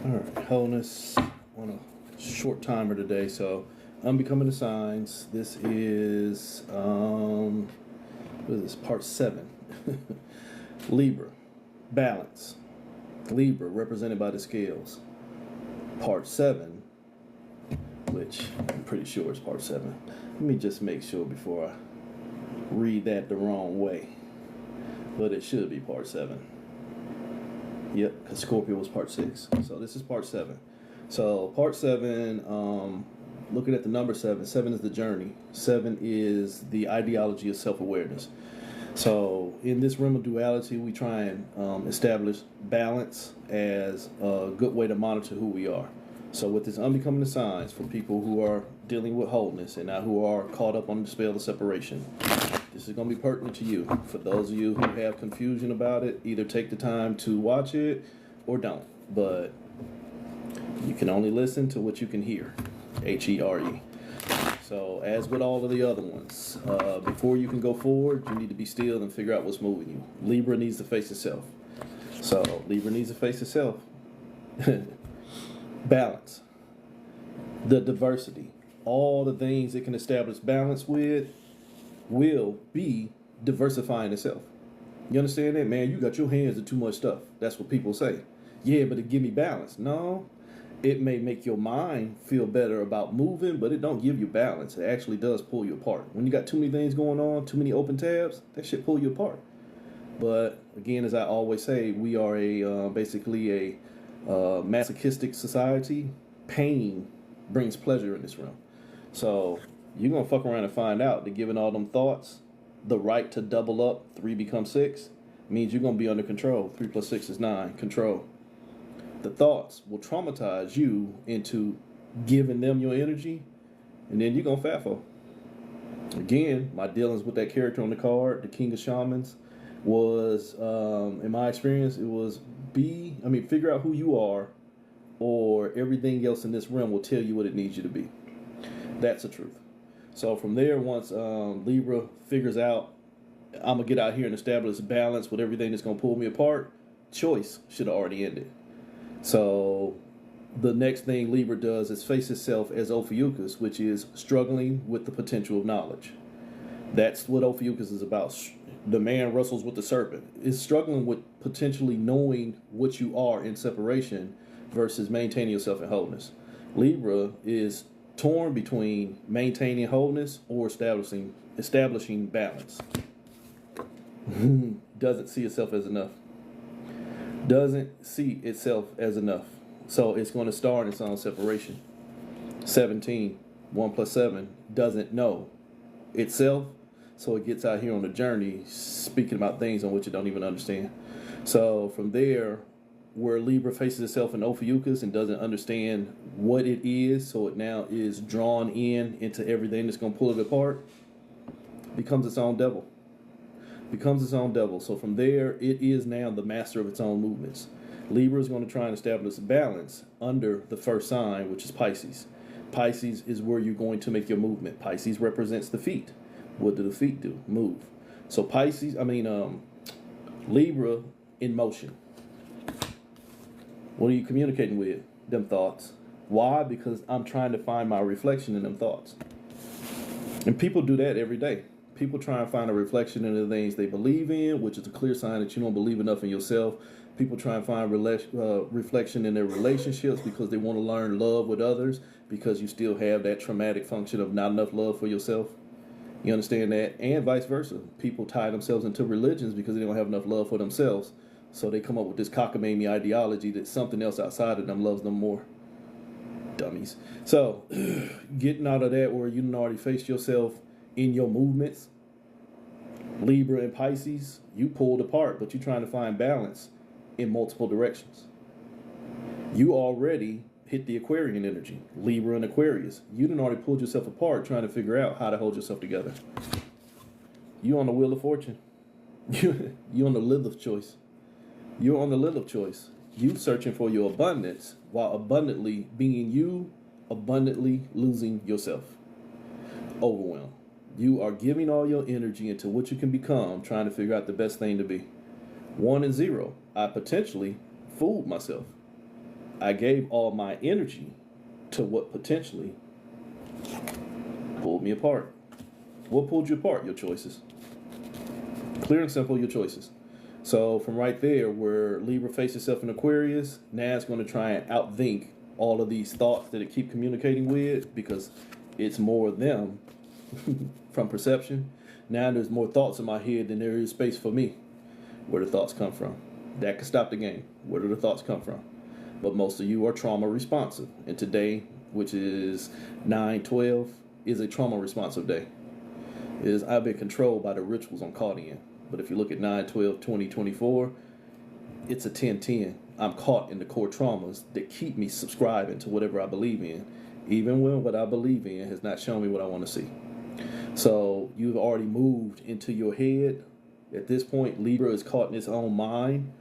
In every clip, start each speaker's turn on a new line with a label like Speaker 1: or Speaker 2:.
Speaker 1: All right, wholeness on a short timer today. So, unbecoming the signs. This is what is this? Part 7. Libra, balance. Libra, represented by the scales. Part 7, which I'm pretty sure is part 7. Let me just make sure before I read that the wrong way. But it should be part 7. Yep, because Scorpio was part 6. So this is part 7. So part 7, looking at the number 7, 7 is the journey. 7 is the ideology of self-awareness. So in this realm of duality, we try and establish balance as a good way to monitor who we are. So with this unbecoming the signs for people who are dealing with wholeness and not who are caught up on the spell of separation, this is going to be pertinent to you. For those of you who have confusion about it, either take the time to watch it or don't. But you can only listen to what you can hear. H-E-R-E. So as with all of the other ones, before you can go forward, you need to be still and figure out what's moving you. Libra needs to face itself. So Libra needs to face itself. Balance. The diversity. All the things it can establish balance with will be diversifying itself. You understand that, man? You got your hands in too much stuff. That's what people say. Yeah, but it give me balance. No, it may make your mind feel better about moving, but it don't give you balance. It actually does pull you apart. When you got too many things going on, too many open tabs, that shit pull you apart. But again, as I always say, we are basically a masochistic society. Pain brings pleasure in this realm. So you're going to fuck around and find out that giving all them thoughts the right to double up, 3 becomes 6, means you're going to be under control. 3 plus 6 is 9, control. The thoughts will traumatize you into giving them your energy, and then you're going to FAFO. Again, my dealings with that character on the card, the King of Shamans, was, in my experience, it was figure out who you are, or everything else in this realm will tell you what it needs you to be. That's the truth. So from there, once Libra figures out, I'm going to get out here and establish balance with everything that's going to pull me apart, choice should have already ended. So the next thing Libra does is face itself as Ophiuchus, which is struggling with the potential of knowledge. That's what Ophiuchus is about. The man wrestles with the serpent. It's struggling with potentially knowing what you are in separation versus maintaining yourself in wholeness. Libra is torn between maintaining wholeness or establishing balance. Doesn't see itself as enough. Doesn't see itself as enough. So it's going to start in its own separation. 17, 1 plus 7, doesn't know itself. So it gets out here on a journey speaking about things on which it don't even understand. So from there, where Libra faces itself in Ophiuchus and doesn't understand what it is, so it now is drawn into everything that's going to pull it apart, becomes its own devil. So from there, it is now the master of its own movements. Libra is going to try and establish balance under the first sign, which is Pisces. Pisces is where you're going to make your movement. Pisces represents the feet. What do the feet do? Move. So Libra in motion. What are you communicating with? Them thoughts. Why? Because I'm trying to find my reflection in them thoughts. And people do that every day. People try and find a reflection in the things they believe in, which is a clear sign that you don't believe enough in yourself. People try and find reflection in their relationships because they want to learn love with others, because you still have that traumatic function of not enough love for yourself. You understand that? And vice versa. People tie themselves into religions because they don't have enough love for themselves. So they come up with this cockamamie ideology that something else outside of them loves them more. Dummies. So getting out of that where you already faced yourself in your movements, Libra and Pisces, you pulled apart, but you're trying to find balance in multiple directions. You already hit the Aquarian energy, Libra and Aquarius. You done already pulled yourself apart trying to figure out how to hold yourself together. You on the wheel of fortune. You on the Lilith choice. You're on the Lilith choice. You searching for your abundance while abundantly being you, abundantly losing yourself. Overwhelmed. You are giving all your energy into what you can become, trying to figure out the best thing to be. 1 and 0. I potentially fooled myself. I gave all my energy to what potentially pulled me apart. What pulled you apart? Your choices. Clear and simple, your choices. So from right there, where Libra faces itself in Aquarius, now it's going to try and outthink all of these thoughts that it keep communicating with, because it's more them from perception. Now there's more thoughts in my head than there is space for me. Where the thoughts come from? That could stop the game. Where do the thoughts come from? But most of you are trauma responsive. And today, which is 9/12, is a trauma responsive day. I've been controlled by the rituals I'm caught in. But if you look at 9/12/2024, it's a 10/10. I'm caught in the core traumas that keep me subscribing to whatever I believe in, even when what I believe in has not shown me what I want to see. So you've already moved into your head. At this point, Libra is caught in its own mind,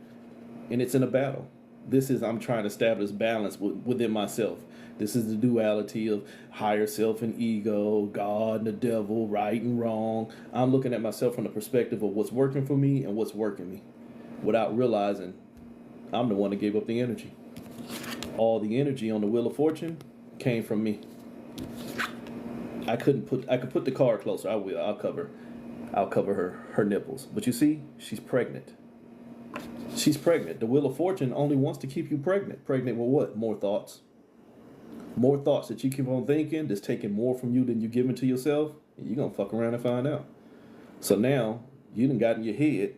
Speaker 1: and it's in a battle. I'm trying to establish balance within myself. This is the duality of higher self and ego, God and the devil, right and wrong. I'm looking at myself from the perspective of what's working for me and what's working me, without realizing I'm the one that gave up the energy. All the energy on the Wheel of Fortune came from me. I could put the card closer. I will. I'll cover her nipples. But you see, she's pregnant. She's pregnant. The Wheel of Fortune only wants to keep you pregnant. Pregnant with what? More thoughts. More thoughts that you keep on thinking, that's taking more from you than you're giving to yourself, and you're going to fuck around and find out. So now, you done got in your head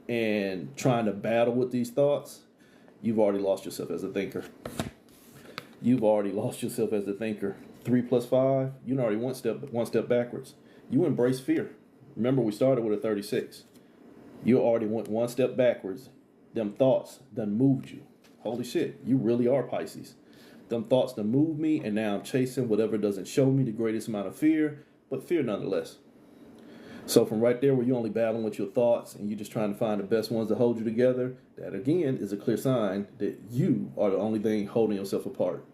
Speaker 1: and trying to battle with these thoughts, you've already lost yourself as a thinker. You've already lost yourself as a thinker. 3 + 5, you're already one step backwards. You embrace fear. Remember, we started with a 36. You already went one step backwards. Them thoughts done moved you. Holy shit, you really are Pisces. Them thoughts done moved me, and now I'm chasing whatever doesn't show me the greatest amount of fear, but fear nonetheless. So from right there, where you're only battling with your thoughts and you're just trying to find the best ones to hold you together, that again is a clear sign that you are the only thing holding yourself apart.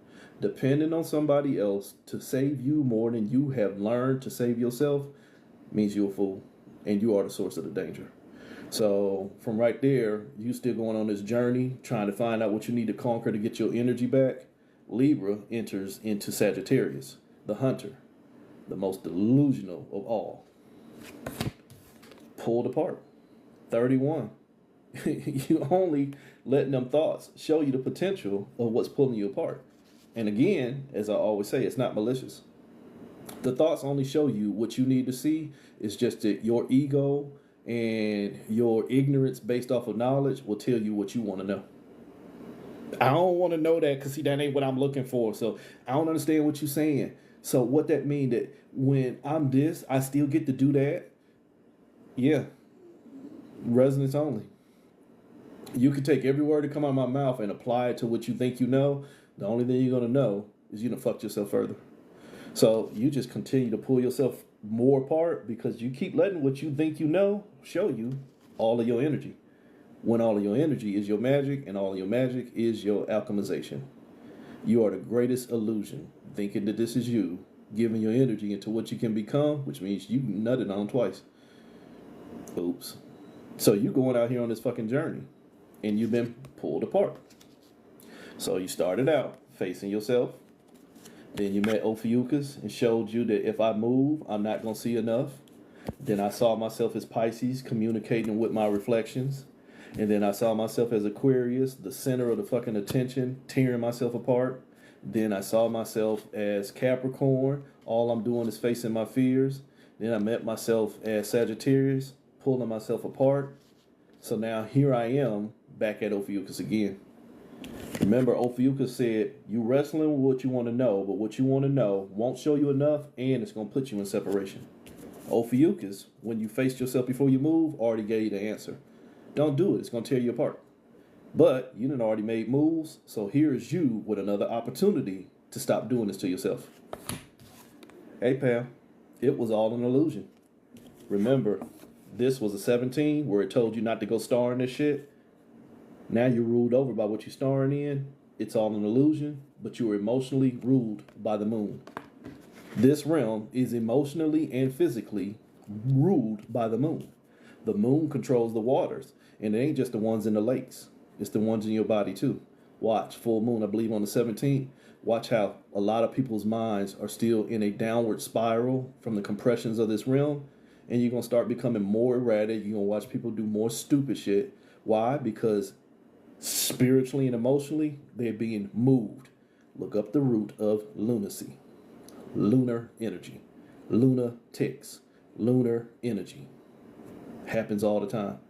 Speaker 1: Depending on somebody else to save you more than you have learned to save yourself means you're a fool, and you are the source of the danger. So from right there, you still going on this journey, trying to find out what you need to conquer to get your energy back. Libra enters into Sagittarius, the hunter, the most delusional of all. Pulled apart. 31. You only letting them thoughts show you the potential of what's pulling you apart. And again, as I always say, it's not malicious. The thoughts only show you what you need to see. It's just that your ego and your ignorance based off of knowledge will tell you what you want to know. I don't want to know that because, see, that ain't what I'm looking for. So I don't understand what you're saying. So what that mean, that when I'm this, I still get to do that? Yeah. Resonance only. You can take every word that come out of my mouth and apply it to what you think you know. The only thing you're going to know is you're going to fuck yourself further. So you just continue to pull yourself more apart because you keep letting what you think you know show you all of your energy. When all of your energy is your magic, and all of your magic is your alchemization. You are the greatest illusion, thinking that this is you, giving your energy into what you can become, which means you nutted on twice. Oops. So you going out here on this fucking journey, and you've been pulled apart. So you started out facing yourself. Then you met Ophiuchus and showed you that if I move, I'm not going to see enough. Then I saw myself as Pisces, communicating with my reflections. And then I saw myself as Aquarius, the center of the fucking attention, tearing myself apart. Then I saw myself as Capricorn. All I'm doing is facing my fears. Then I met myself as Sagittarius, pulling myself apart. So now here I am, back at Ophiuchus again. Remember, Ophiuchus said, you wrestling with what you want to know, but what you want to know won't show you enough, and it's going to put you in separation. Ophiuchus, when you faced yourself before you move, already gave you the answer. Don't do it. It's going to tear you apart. But you done already made moves, so here is you with another opportunity to stop doing this to yourself. Hey, pal, it was all an illusion. Remember, this was a 17 where it told you not to go star in this shit. Now you're ruled over by what you're starring in. It's all an illusion, but you were emotionally ruled by the moon. This realm is emotionally and physically ruled by the moon. The moon controls the waters, and it ain't just the ones in the lakes. It's the ones in your body too. Watch, full moon, I believe on the 17th. Watch how a lot of people's minds are still in a downward spiral from the compressions of this realm. And you're going to start becoming more erratic. You're going to watch people do more stupid shit. Why? Because spiritually and emotionally, they're being moved. Look up the root of lunacy. Lunar energy. Lunatics. Lunar energy. Happens all the time.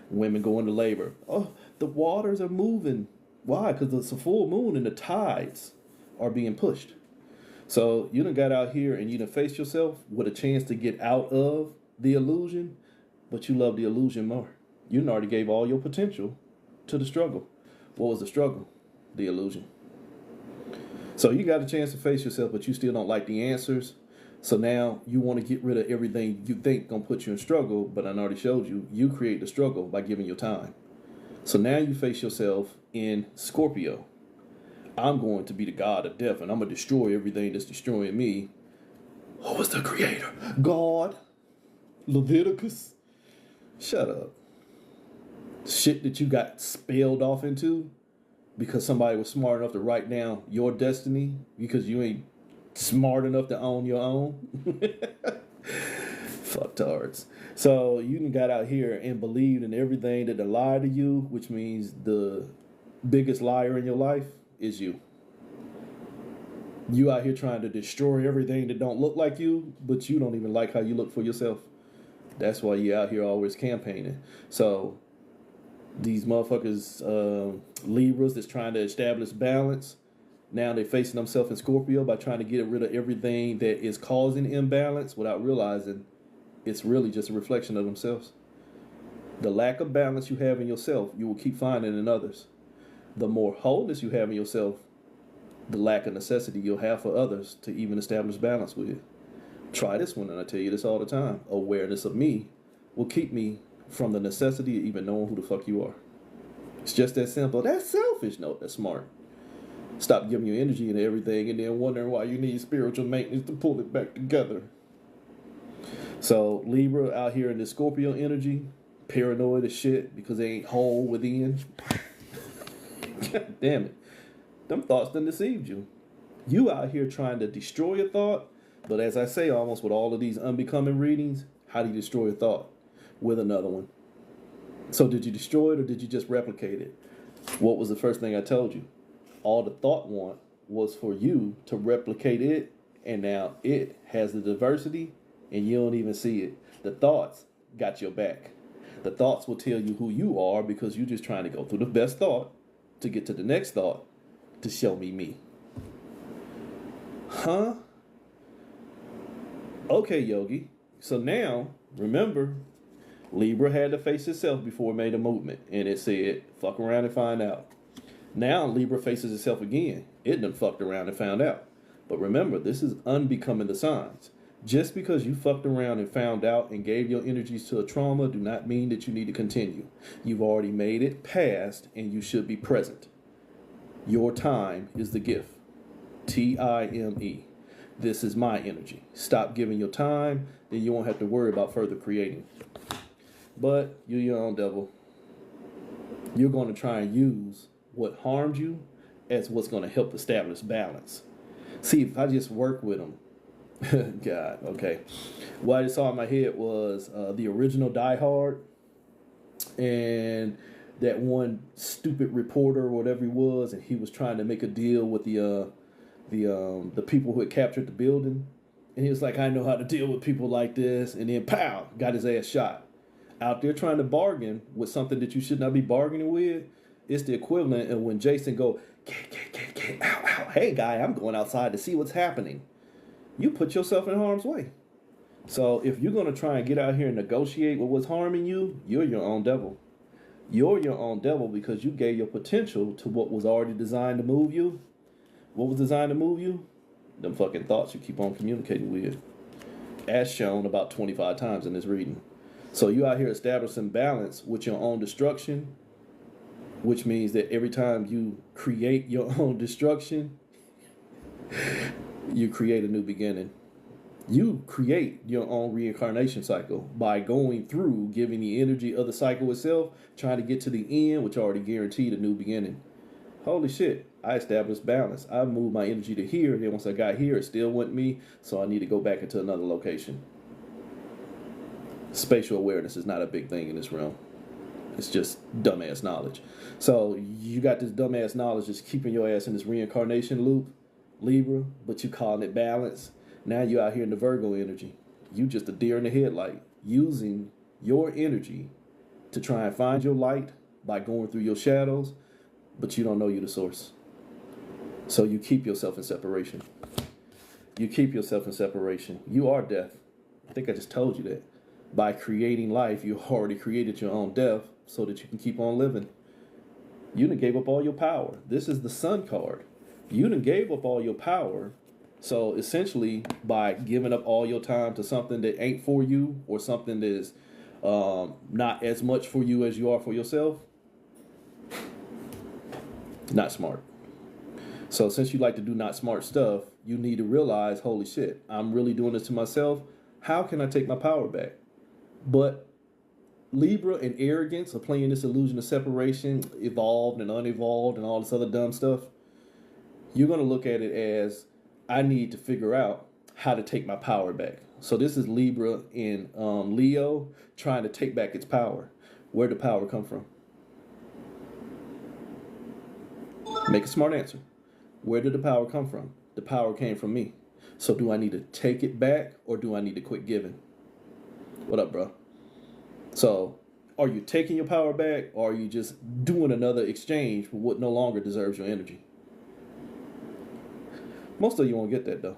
Speaker 1: Women go into labor. Oh, the waters are moving. Why? Because it's a full moon and the tides are being pushed. So you done got out here and you done faced yourself with a chance to get out of the illusion, but you love the illusion more. You done already gave all your potential to the struggle. What was the struggle? The illusion. So you got a chance to face yourself, but you still don't like the answers. So now you want to get rid of everything you think gonna put you in struggle, but I already showed you, you create the struggle by giving your time. So now you face yourself in Scorpio. I'm going to be the god of death, and I'm going to destroy everything that's destroying me. Who was the creator? God? Leviticus? Shut up. Shit that you got spelled off into because somebody was smart enough to write down your destiny because you ain't smart enough to own your own. Fucktards. So you got out here and believed in everything that they lied to you, which means the biggest liar in your life is you. You out here trying to destroy everything that don't look like you, but you don't even like how you look for yourself. That's why you out here always campaigning. So these motherfuckers, Libras that's trying to establish balance, now they're facing themselves in Scorpio by trying to get rid of everything that is causing imbalance without realizing it's really just a reflection of themselves. The lack of balance you have in yourself, you will keep finding in others. The more wholeness you have in yourself, the lack of necessity you'll have for others to even establish balance with. Try this one, and I tell you this all the time. Awareness of me will keep me from the necessity of even knowing who the fuck you are. It's just that simple. That's selfish. No, that's smart. Stop giving your energy into everything and then wondering why you need spiritual maintenance to pull it back together. So Libra out here in this Scorpio energy, paranoid as shit because they ain't whole within. God damn it. Them thoughts done deceived you. You out here trying to destroy a thought, but as I say almost with all of these unbecoming readings, how do you destroy a thought? With another one. So did you destroy it or did you just replicate it? What was the first thing I told you? All the thought want was for you to replicate it, and now it has the diversity and you don't even see it. The thoughts got your back. The thoughts will tell you who you are because you're just trying to go through the best thought to get to the next thought to show me. Huh? Okay, Yogi. So now, remember, Libra had to face itself before it made a movement, and it said, fuck around and find out. Now Libra faces itself again. It done fucked around and found out. But remember, this is unbecoming the signs. Just because you fucked around and found out and gave your energies to a trauma do not mean that you need to continue. You've already made it past and you should be present. Your time is the gift. Time. This is my energy. Stop giving your time, then you won't have to worry about further creating. But you're your own devil. You're going to try and use what harmed you as what's going to help establish balance. See, if I just work with them, God, okay. What I just saw in my head was the original Die Hard and that one stupid reporter or whatever he was, and he was trying to make a deal with the people who had captured the building. And he was like, I know how to deal with people like this. And then, pow, got his ass shot. Out there trying to bargain with something that you should not be bargaining with. It's the equivalent of when Jason go, get, ow, ow. Hey, guy, I'm going outside to see what's happening. You put yourself in harm's way. So if you're going to try and get out here and negotiate with what's harming you, you're your own devil. You're your own devil because you gave your potential to what was already designed to move you. What was designed to move you? Them fucking thoughts you keep on communicating with. As shown about 25 times in this reading. So you out here establishing balance with your own destruction, which means that every time you create your own destruction, you create a new beginning. You create your own reincarnation cycle by going through giving the energy of the cycle itself, trying to get to the end, which already guaranteed a new beginning. holy shit, I established balance. I moved my energy to here, and then once I got here, it still wasn't me, so I need to go back into another location. Spatial awareness is not a big thing in this realm. It's just dumbass knowledge. So you got this dumbass knowledge just keeping your ass in this reincarnation loop, Libra, but you calling it balance. Now you out here in the Virgo energy. You just a deer in the headlight, using your energy to try and find your light by going through your shadows, but you don't know you're the source. So you keep yourself in separation. You keep yourself in separation. You are death. I think I just told you that. By creating life, you already created your own death so that you can keep on living. You done gave up all your power. This is the Sun card. You done gave up all your power. So essentially, by giving up all your time to something that ain't for you, or something that is not as much for you as you are for yourself, not smart. So since you like to do not smart stuff, you need to realize, holy shit, I'm really doing this to myself. How can I take my power back? But Libra and arrogance are playing this illusion of separation, evolved and unevolved and all this other dumb stuff. You're going to look at it as, I need to figure out how to take my power back. So this is Libra in Leo trying to take back its power. Where'd the power come from? Make a smart answer. Where did the power come from? The power came from me. So do I need to take it back, or do I need to quit giving? What up, bro? So are you taking your power back, or are you just doing another exchange for what no longer deserves your energy? Most of you won't get that, though.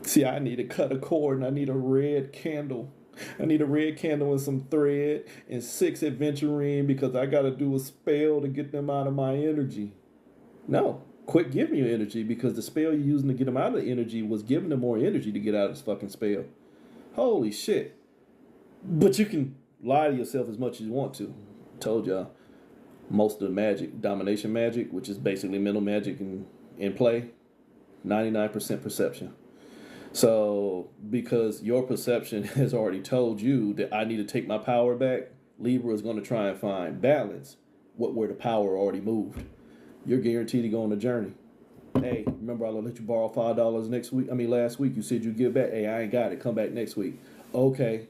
Speaker 1: See, I need to cut a cord, and I need a red candle. I need a red candle and some thread and 6 adventurine because I got to do a spell to get them out of my energy. No, quit giving you energy, because the spell you're using to get them out of the energy was giving them more energy to get out of this fucking spell. Holy shit. But you can lie to yourself as much as you want to. Told y'all, most of the magic, domination magic, which is basically mental magic in play, 99% perception. So because your perception has already told you that I need to take my power back, Libra is going to try and find balance where the power already moved. You're guaranteed to go on a journey. Hey, remember I let you borrow $5 last week. You said you'd give back. Hey, I ain't got it. Come back next week. Okay,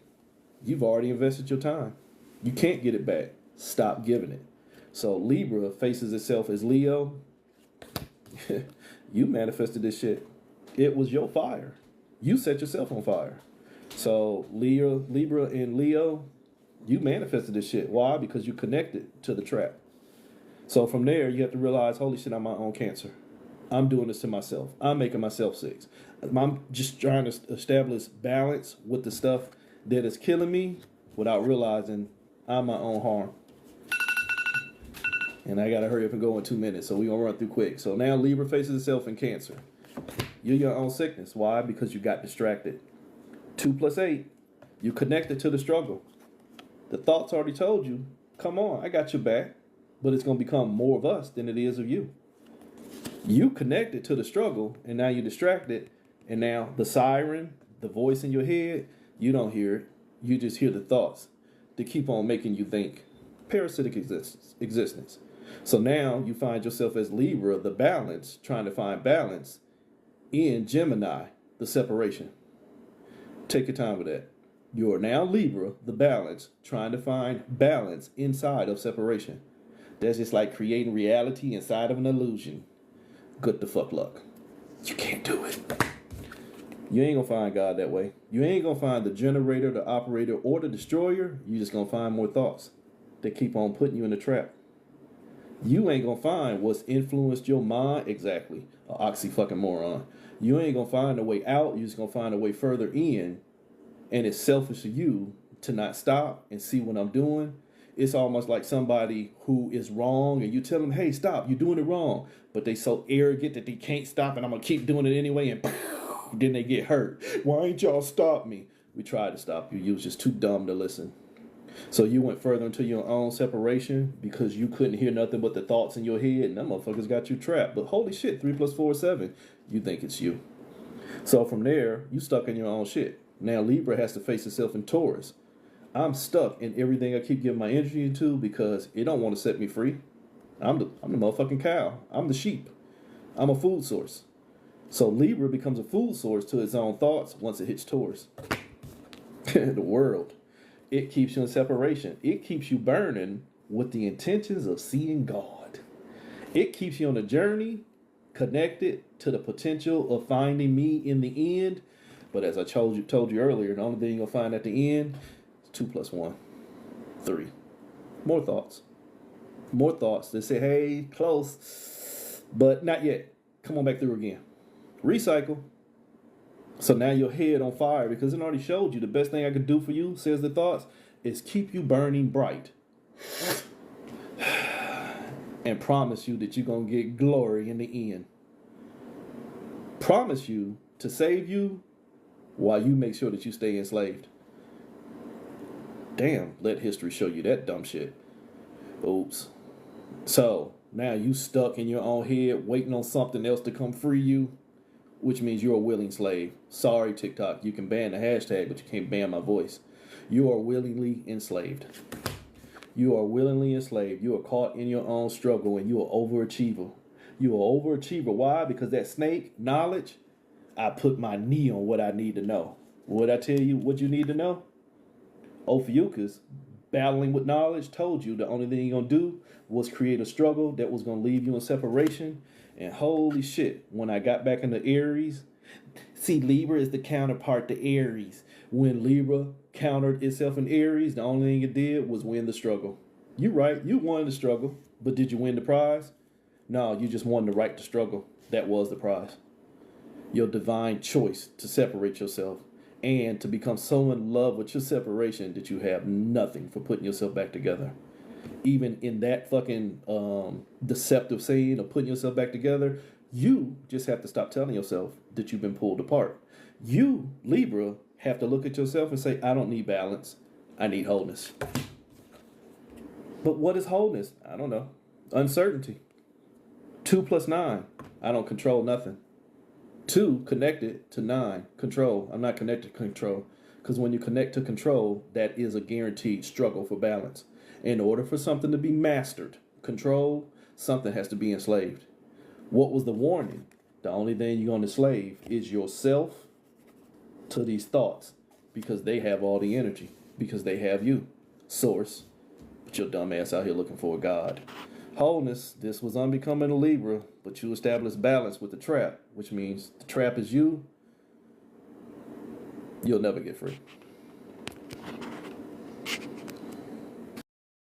Speaker 1: you've already invested your time. You can't get it back. Stop giving it. So Libra faces itself as Leo. You manifested this shit. It was your fire. You set yourself on fire. So Libra and Leo, you manifested this shit. Why? Because you connected to the trap. So from there, you have to realize, holy shit, I'm my own cancer. I'm doing this to myself. I'm making myself sick. I'm just trying to establish balance with the stuff that is killing me without realizing I'm my own harm. And I got to hurry up and go in 2 minutes, so we're going to run through quick. So now Libra faces itself in Cancer. You're your own sickness. Why? Because you got distracted. 2 + 8, you connected to the struggle. The thoughts already told you, come on, I got your back. But it's going to become more of us than it is of you. You connected to the struggle, and now you're distracted. And now the siren, the voice in your head, you don't hear it. You just hear the thoughts that keep on making you think. Parasitic existence. So now you find yourself as Libra, the balance, trying to find balance in Gemini, the separation. Take your time with that. You are now Libra, the balance, trying to find balance inside of separation. That's just like creating reality inside of an illusion. Good the fuck luck. You can't do it. You ain't gonna find God that way. You ain't gonna find the generator, the operator, or the destroyer. You just gonna find more thoughts that keep on putting you in the trap. You ain't gonna find what's influenced your mind exactly. An oxy fucking moron. You ain't gonna find a way out. You just gonna find a way further in. And it's selfish of you to not stop and see what I'm doing. It's almost like somebody who is wrong and you tell them, hey, stop, you're doing it wrong. But they so arrogant that they can't stop and I'm going to keep doing it anyway. And then they get hurt. Why ain't y'all stop me? We tried to stop you. You was just too dumb to listen. So you went further into your own separation because you couldn't hear nothing but the thoughts in your head. And them motherfuckers got you trapped. But holy shit, 3 + 4 is 7. You think it's you. So from there, you stuck in your own shit. Now Libra has to face itself in Taurus. I'm stuck in everything I keep giving my energy into because it don't want to set me free. I'm the motherfucking cow. I'm the sheep. I'm a food source. So Libra becomes a food source to its own thoughts once it hits Taurus. The world. It keeps you in separation. It keeps you burning with the intentions of seeing God. It keeps you on a journey connected to the potential of finding me in the end. But as I told you earlier, the only thing you'll find at the end is 2 plus 1, 3. More thoughts. More thoughts that say, hey, close, but not yet. Come on back through again. Recycle. So now your head on fire because it already showed you the best thing I could do for you, says the thoughts, is keep you burning bright. And promise you that you're going to get glory in the end. Promise you to save you while you make sure that you stay enslaved. Damn, let history show you that dumb shit. Oops. So now you stuck in your own head waiting on something else to come free you, which means you're a willing slave. Sorry, TikTok, you can ban the hashtag, but you can't ban my voice. You are willingly enslaved. You are willingly enslaved. You are caught in your own struggle, and you are overachiever. You are overachiever. Why? Because that snake, knowledge, I put my knee on what I need to know. What I tell you what you need to know? Ophiuchus, battling with knowledge, told you the only thing you're going to do was create a struggle that was going to leave you in separation. And holy shit, when I got back into Aries, see, Libra is the counterpart to Aries. When Libra countered itself in Aries, the only thing it did was win the struggle. You right, you won the struggle, but did you win the prize? No, you just won the right to struggle. That was the prize. Your divine choice to separate yourself and to become so in love with your separation that you have nothing for putting yourself back together. Even in that fucking deceptive saying of putting yourself back together, you just have to stop telling yourself that you've been pulled apart. You, Libra, have to look at yourself and say, I don't need balance. I need wholeness. But what is wholeness? I don't know. Uncertainty. 2 plus 9. I don't control nothing. 2 connected to 9. Control. I'm not connected to control. Because when you connect to control, that is a guaranteed struggle for balance. In order for something to be mastered, control, something has to be enslaved. What was the warning? The only thing you're going to enslave is yourself to these thoughts because they have all the energy, because they have you, source. But your dumb ass out here looking for a God. Wholeness, this was unbecoming a Libra, but you establish balance with the trap, which means the trap is you. You'll never get free.